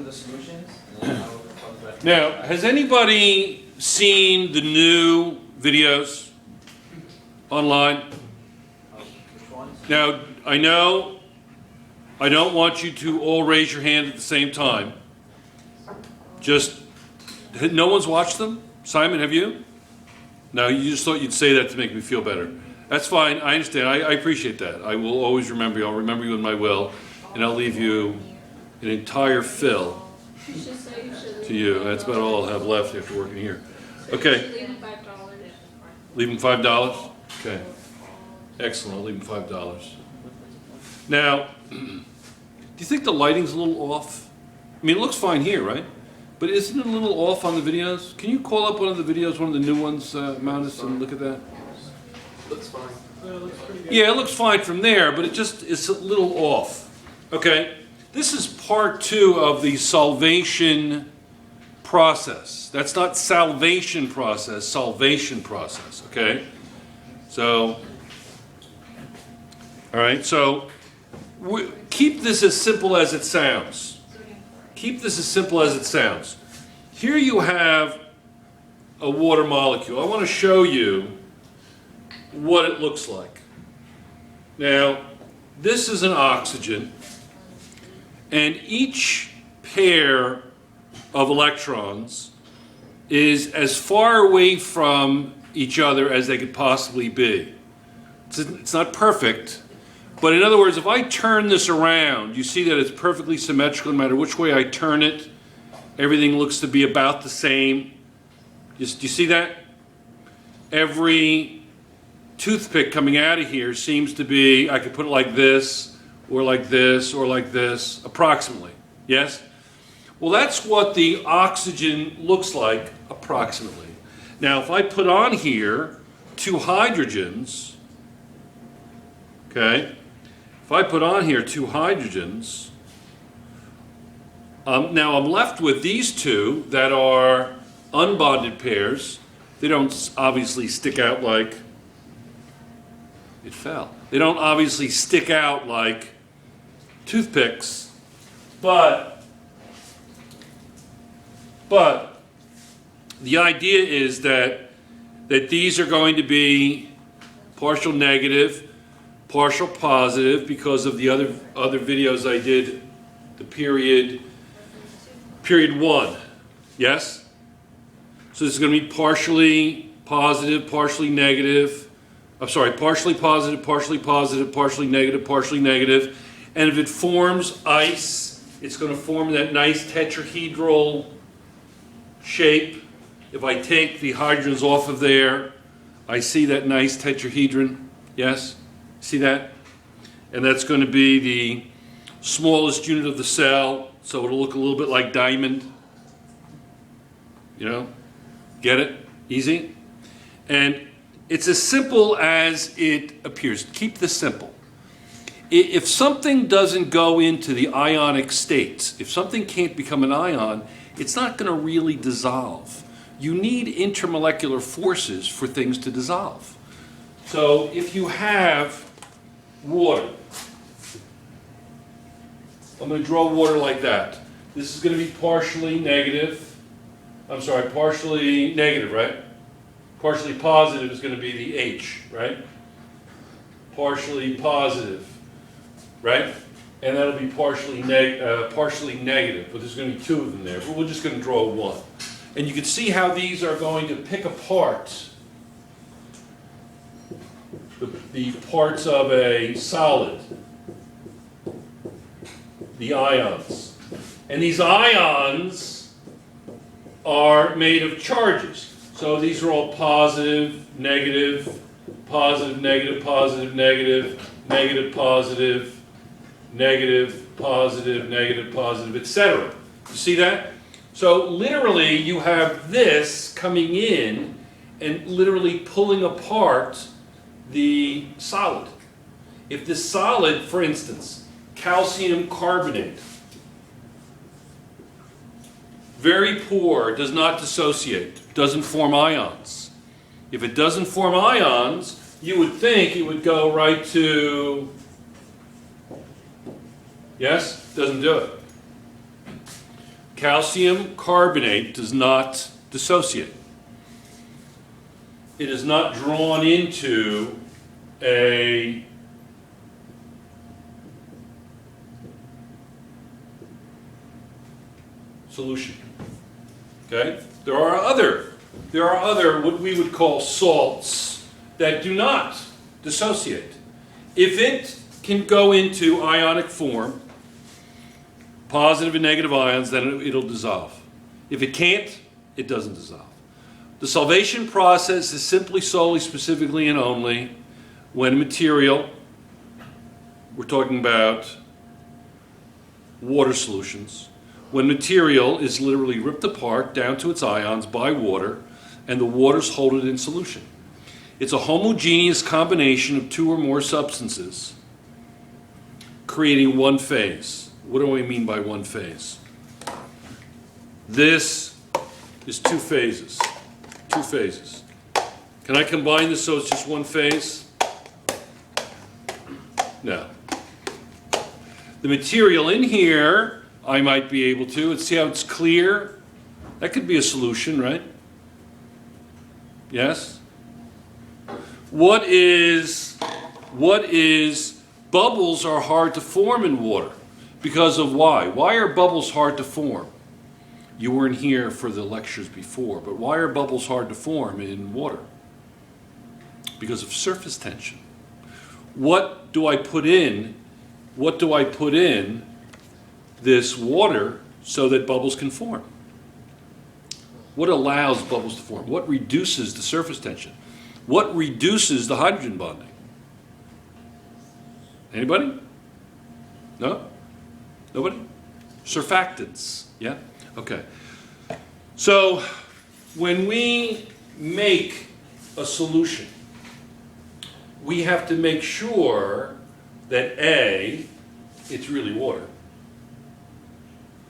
the solutions, and then I'll come back. Now, has anybody seen the new videos online? Which ones? Now, I know I don't want you to all raise your hand at the same time. Just, no one's watched them? Simon, have you? No, you just thought you'd say that to make me feel better. That's fine, I understand, I appreciate that. I will always remember you, I'll remember you in my will, and I'll leave you an entire fill to you. That's about all I'll have left after working here. Okay. Leave him $5. Leave him $5? Okay. Excellent, I'll leave him $5. Now, do you think the lighting's a little off? I mean, it looks fine here, right? But isn't it a little off on the videos? Can you call up one of the videos, one of the new ones, Mountis, and look at that? Looks fine. Yeah, it looks pretty good. Yeah, it looks fine from there, but it's a little off. Okay? This is part 2 of the Solvation process. That's not salvation process, Solvation process, okay? So, all right, so keep this as simple as it sounds. Keep this as simple as it sounds. Here you have a water molecule. I want to show you what it looks like. Now, this is an oxygen, and each pair of electrons is as far away from each other as they could possibly be. It's not perfect, but in other words, if I turn this around, you see that it's perfectly symmetrical no matter which way I turn it. Everything looks to be about the same. Do you see that? Every toothpick coming out of here seems to be, I could put it like this, or like this, or like this, approximately. Yes? Well, that's what the oxygen looks like, approximately. Now, if I put on here 2 hydrogens, okay? If I put on here 2 hydrogens, now I'm left with these 2 that are unbonded pairs. They don't obviously stick out like, it fell. They don't obviously stick out like toothpicks, but the idea is that these are going to be partial negative, partial positive because of the other videos I did, the period 1. Yes? So this is going to be partially positive, partially negative. I'm sorry, partially positive, partially positive, partially negative, partially negative. And if it forms ice, it's going to form that nice tetrahedral shape. If I take the hydrogens off of there, I see that nice tetrahedron. Yes? See that? And that's going to be the smallest unit of the cell, so it'll look a little bit like diamond. You know? Get it? Easy? And it's as simple as it appears. Keep this simple. If something doesn't go into the ionic states, if something can't become an ion, it's not going to really dissolve. You need intermolecular forces for things to dissolve. So if you have water, I'm going to draw water like that. This is going to be partially negative. I'm sorry, partially negative, right? Partially positive is going to be the H, right? Partially positive, right? And that'll be partially negative, but there's going to be 2 of them there. But we're just going to draw 1. And you can see how these are going to pick apart the parts of a solid, the ions. And these ions are made of charges. So these are all positive, negative, positive, negative, positive, negative, negative, positive, negative, positive, negative, positive, etc. You see that? So literally you have this coming in and literally pulling apart the solid. If this solid, for instance, calcium carbonate, very poor, does not dissociate, doesn't form ions. If it doesn't form ions, you would think it would go right to, yes? Doesn't do it. calcium carbonate does not dissociate. It is not drawn into a solution. Okay? There are other what we would call salts that do not dissociate. If it can go into ionic form, positive and negative ions, then it'll dissolve. If it can't, it doesn't dissolve. The solvation process is simply, solely, specifically, and only when material, we're talking about water solutions, when material is literally ripped apart down to its ions by water, and the waters hold it in solution. It's a homogeneous combination of two or more substances creating one phase. What do I mean by one phase? This is two phases. Two phases. Can I combine this so it's just one phase? No. The material in here, I might be able to, and see how it's clear? That could be a solution, right? Yes? What is, bubbles are hard to form in water. Because of why? Why are bubbles hard to form? You weren't here for the lectures before, but why are bubbles hard to form in water? Because of surface tension. What do I put in? What do I put in this water so that bubbles can form? What allows bubbles to form? What reduces the surface tension? What reduces the hydrogen bonding? Anybody? No? Nobody? Surfactants. Yeah? Okay. So when we make a solution, we have to make sure that A, it's really water.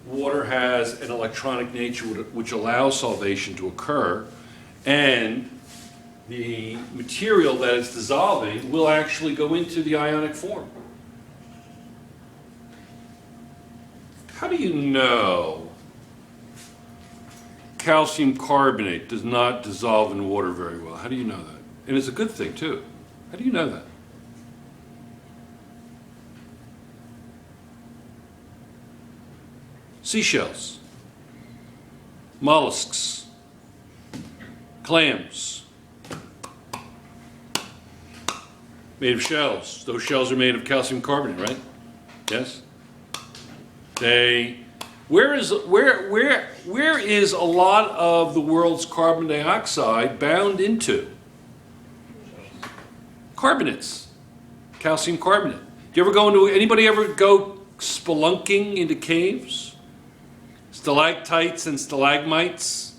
Water has an electronic nature which allows solvation to occur, and the material that it's dissolving will actually go into the ionic form. How do you know calcium carbonate does not dissolve in water very well? How do you know that? And it's a good thing too. How do you know that? Seashells, mollusks, clams, made of shells. Those shells are made of calcium carbonate, right? Yes? Where is a lot of the world's carbon dioxide bound into? Carbonates, calcium carbonate. Anybody ever go spelunking into caves? Stalactites and stalagmites.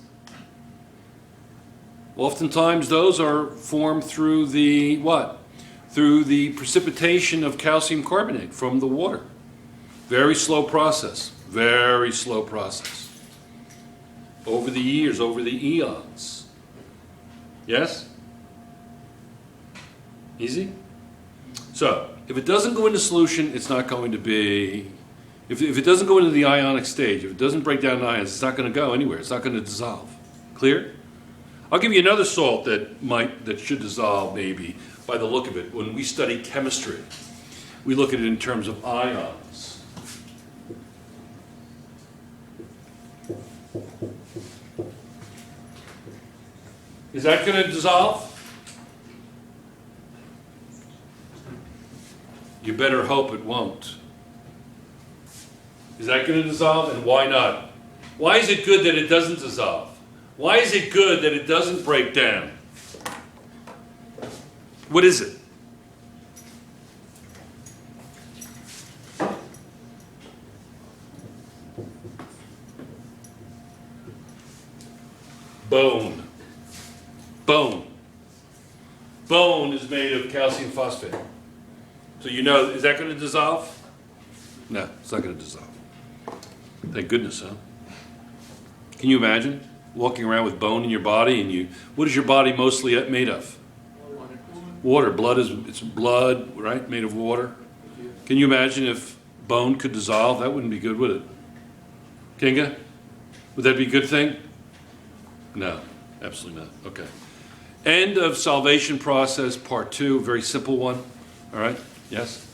Oftentimes those are formed through the what? Through the precipitation of calcium carbonate from the water. Very slow process. Very slow process. Over the years, over the eons. Yes? Easy? So, if it doesn't go into solution, it's not going to be... If it doesn't go into the ionic stage, if it doesn't break down ions, it's not going to go anywhere. It's not going to dissolve. Clear? I'll give you another salt that should dissolve maybe by the look of it. When we study chemistry, we look at it in terms of ions. Is that going to dissolve? You better hope it won't. Is that going to dissolve, and why not? Why is it good that it doesn't dissolve? Why is it good that it doesn't break down? What is it? Bone. Bone. Bone is made of calcium phosphate. So you know, is that going to dissolve? No, it's not going to dissolve. Thank goodness, huh? Can you imagine walking around with bone in your body, and what is your body mostly made of? Water. Blood it's blood, right? Made of water. Can you imagine if bone could dissolve? That wouldn't be good, would it? Kinga? Would that be a good thing? No, absolutely not. Okay. End of salvation process, part 2, very simple one. All right? Yes?